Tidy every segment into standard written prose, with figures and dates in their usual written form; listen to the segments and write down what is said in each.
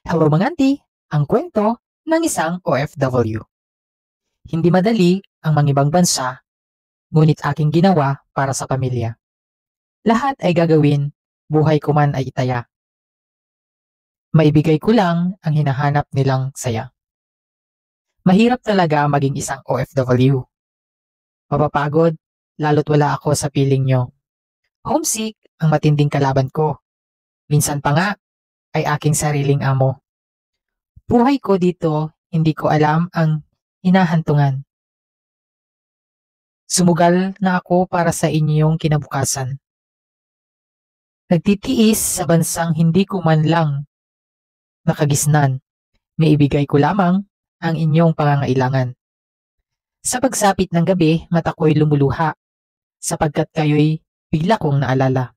Hello mga auntie, ang kwento ng isang OFW. Hindi madali ang mangibang bansa, ngunit aking ginawa para sa pamilya. Lahat ay gagawin, buhay ko man ay itaya. Maibigay ko lang ang hinahanap nilang saya. Mahirap talaga maging isang OFW. Mapapagod, lalo't wala ako sa piling nyo. Homesick ang matinding kalaban ko. Minsan pa nga ay aking sariling amo. Buhay ko dito, hindi ko alam ang hinahantungan. Sumugal na ako para sa inyong kinabukasan. Nagtitiis sa bansang hindi ko man lang nakagisnan. Maibigay ko lamang ang inyong pangangailangan. Sa pagsapit ng gabi, mata ko'y lumuluha sapagkat kayo'y bigla kong naalala.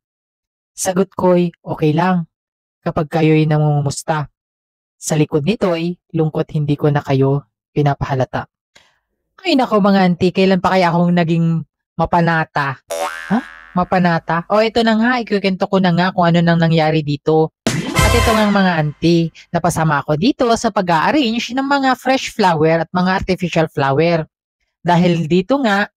Sagot ko'y okay lang kapag kayo'y namumumusta. Sa likod nito'y lungkot hindi ko na kayo pinapahalata. Ay nako mga auntie, kailan pa kaya akong naging mapanata? Ha? Mapanata? O ito na nga, ikwento ko na nga kung ano nang nangyari dito. At ito nga mga auntie, napasama ako dito sa pag-a-arrange ng mga fresh flower at mga artificial flower. Dahil dito nga,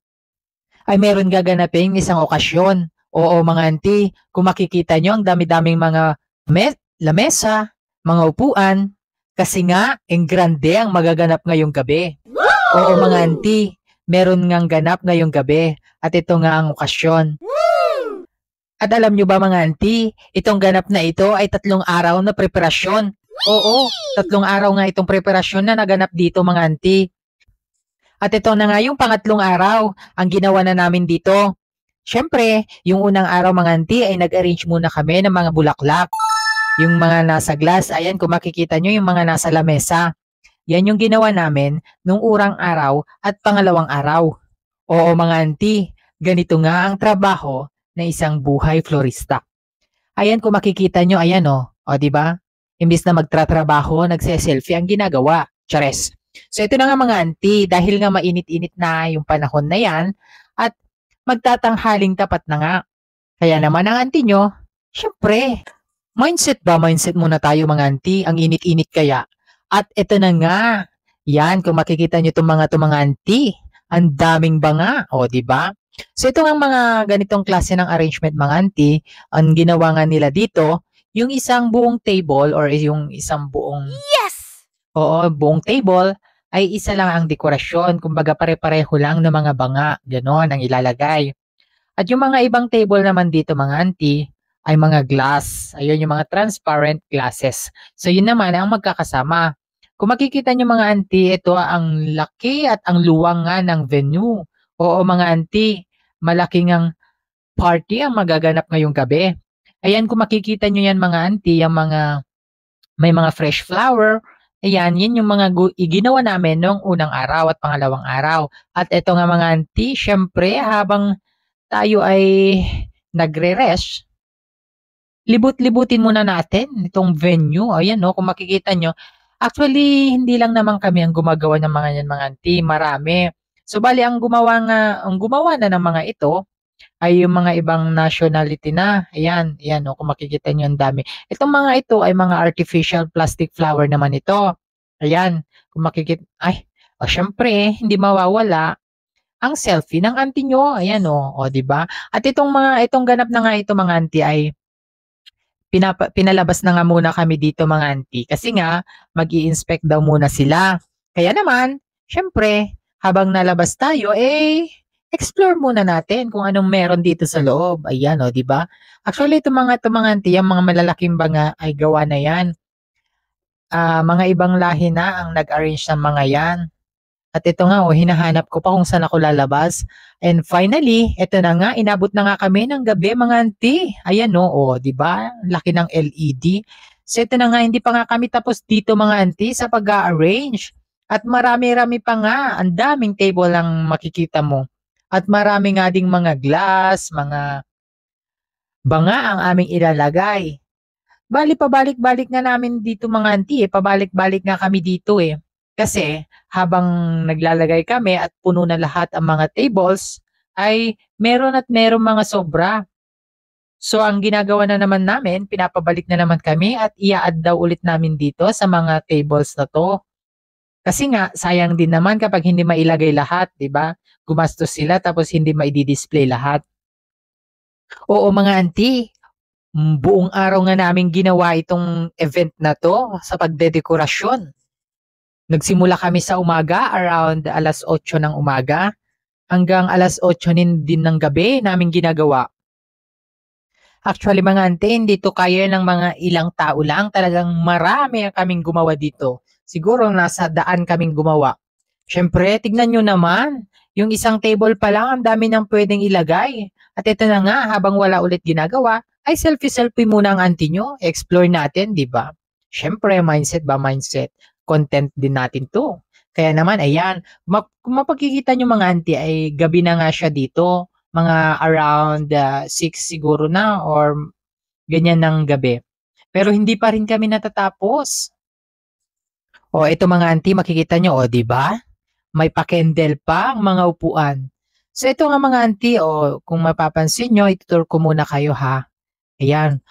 ay meron gaganaping isang okasyon. Oo mga auntie, kung makikita nyo ang dami-daming mga lamesa, mga upuan, kasi nga, ang grande ang magaganap ngayong gabi. Oo mga auntie, meron ngang ganap ngayong gabi at ito nga ang okasyon. At alam nyo ba mga auntie, itong ganap na ito ay 3 araw na preparasyon. Oo, 3 araw nga itong preparasyon na naganap dito mga auntie. At ito na nga yung pangatlong araw, ang ginawa na namin dito. Siyempre, yung unang araw mga auntie ay nag-arrange muna kami ng mga bulaklak. Yung mga nasa glass, ayan kung makikita nyo yung mga nasa lamesa. Yan yung ginawa namin nung urang araw at pangalawang araw. Oo mga auntie, ganito nga ang trabaho ng isang buhay florista. Ayan kung makikita nyo, ayan o, di ba? Imbis na magtratrabaho, nagse-selfie ang ginagawa. Chares. So ito na nga mga auntie, dahil nga mainit-init na yung panahon na yan at magtatanghaling tapat na nga. Kaya naman ang auntie nyo, syempre, mindset muna tayo mga auntie, ang init-init kaya. At ito na nga, yan, kung makikita nyo itong mga auntie, ang daming banga, o di ba? So ito nga mga ganitong klase ng arrangement mga auntie, ang ginawa nga nila dito, yung isang buong table or yung isang buong, buong table, ay isa lang ang dekorasyon, kumbaga pare-pareho lang ng mga banga, gano'n ang ilalagay. At yung mga ibang table naman dito mga auntie, ay mga glass. Ayun yung mga transparent glasses. So yun naman ang magkakasama. Kung makikita nyo mga auntie, ito ang laki at ang luwang nga ng venue. Oo mga auntie, malaking ang party ang magaganap ngayong gabi. Ayan kung makikita nyo yan mga auntie, yung mga may mga fresh flower. Ayan, yun yung mga ginawa namin noong unang araw at pangalawang araw. At ito nga mga auntie, syempre habang tayo ay nagre-rest, libut-libutin muna natin itong venue. Ayan no, kung makikita nyo. Actually, hindi lang naman kami ang gumagawa ng mga yan mga auntie, marami. So bali ang gumawa na ng mga ito ay yung mga ibang nationality na. Ayan, ayan no, kung makikita nyo ang dami. Itong mga ito ay mga artificial plastic flower naman ito. Ayan, kung makikita, ay, syempre, hindi mawawala ang selfie ng auntie nyo. Ayan o, 'di ba? At itong ganap na nga ito mga auntie ay pinalabas na nga muna kami dito mga auntie kasi nga mag-i-inspect daw muna sila. Kaya naman, syempre, habang nalabas tayo explore muna natin kung anong meron dito sa loob. Ayan o, 'di ba? Actually, itong mga auntie, yung mga malalaking banga ay gawa na 'yan. Mga ibang lahi na ang nag-arrange ng mga 'yan. At ito nga, hinahanap ko pa kung saan ako lalabas. And finally, ito na nga, inabot na nga kami ng gabi mga auntie. Ayan no, di ba? Laki ng LED. So ito na nga, hindi pa nga kami tapos dito mga auntie sa pag-arrange. At marami-rami pa nga, ang daming table ang makikita mo. At marami nga ding mga glass, mga banga ang aming ilalagay. Bali, pabalik-balik nga namin dito mga auntie, pabalik-balik nga kami dito eh. Kasi habang naglalagay kami at puno na lahat ang mga tables, ay meron at meron mga sobra. So ang ginagawa na naman namin, pinapabalik na naman kami at i-a-add daw ulit namin dito sa mga tables na 'to. Kasi nga sayang din naman kapag hindi mailagay lahat, 'di ba? Gumastos sila tapos hindi maidi-display lahat. Oo mga auntie, buong araw nga namin ginawa itong event na 'to sa pagdedekorasyon. Nagsimula kami sa umaga around 8:00 ng umaga hanggang 8:00 din ng gabi namin ginagawa. Actually mga ante, hindi to kaya ng mga ilang tao lang. Talagang marami ang kaming gumawa dito. Siguro nasa daan kaming gumawa. Siyempre, tignan nyo naman. Yung isang table pa lang, ang dami nang pwedeng ilagay. At ito na nga, habang wala ulit ginagawa, ay selfie-selfie muna ang auntie nyo. Explore natin, di ba? Siyempre, mindset ba mindset? Content din natin to. Kaya naman, ayan, kung mapagkikita nyo mga auntie, ay gabi na nga siya dito. Mga around 6 siguro na or ganyan ng gabi. Pero hindi pa rin kami natatapos. O, ito mga auntie, makikita nyo, o, di ba? May pa-candle pa ang mga upuan. So ito nga mga auntie, o kung mapapansin nyo, itutur ko muna kayo ha. Ayan.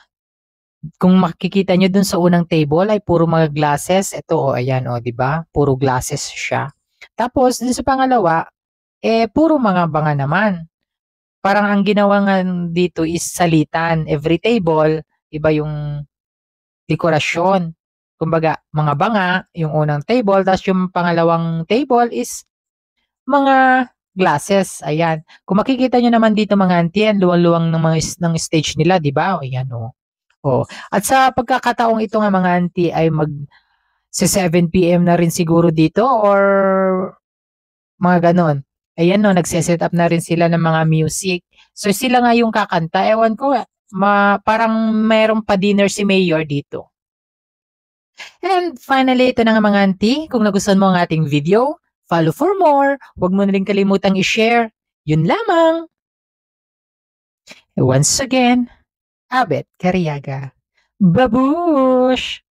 Kung makikita nyo dun sa unang table ay puro mga glasses. Ito o, ayan o, di ba? Puro glasses siya. Tapos, dun sa pangalawa, puro mga banga naman. Parang ang ginawa nga dito is salitan. Every table, iba yung dekorasyon. Kumbaga, mga banga, yung unang table, tapos yung pangalawang table is mga glasses, ayan. Kung makikita nyo naman dito mga auntie, ang luwang-luwang ng stage nila, di ba? Ayan o. Oh. At sa pagkakataong ito nga mga auntie ay sa 7 p.m. na rin siguro dito or mga ganon. Ayan no, nagse-set up na rin sila ng mga music. So sila nga yung kakanta. Ewan ko, parang mayroong pa dinner si Mayor dito. And finally, ito na nga mga auntie, kung nagustuhan mo ang ating video, follow for more. Huwag mo na rin kalimutang i-share. Yun lamang. Once again, Abet Cariaga. Babush!